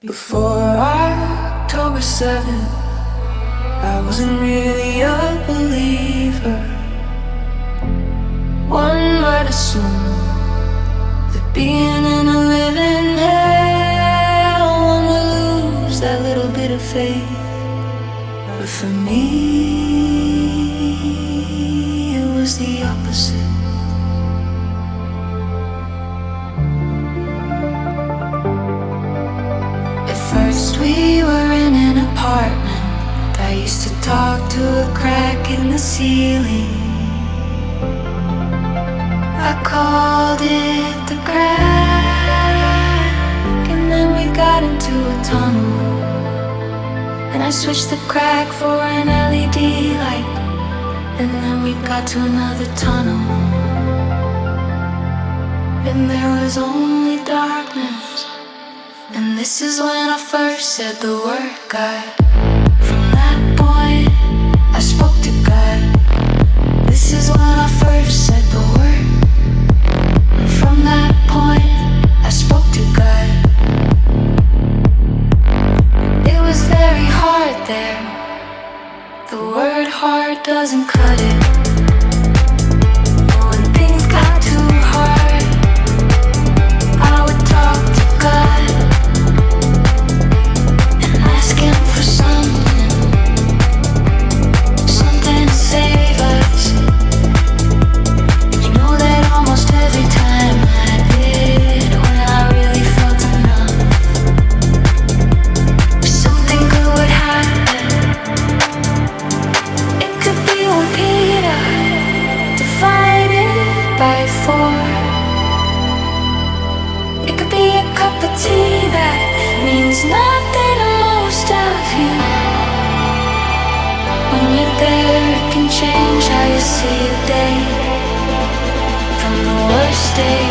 Before October 7th, I wasn't really a believer. One might assume that being in a living hell, one would lose that little bit of faith. But for me, it was the opposite. First we were in an apartment that used to talk to a crack in the ceiling. I called it the crack, and then we got into a tunnel, and I switched the crack for an LED light, and then we got to another tunnel, and there was only darkness. And this is when I first said the word God. From that point, I spoke to God. This is when I first said the word. And from that point, I spoke to God. It was very hard there. The word hard doesn't cut it. But when things got too hard, I would talk to God. For something to save us. You know that almost every time I did, when I really felt enough, something good would happen. It could be one Peter divided by 4. It could be a cup of tea that means nothing to most of you. When you're there, it can change how you see a day from the worst day.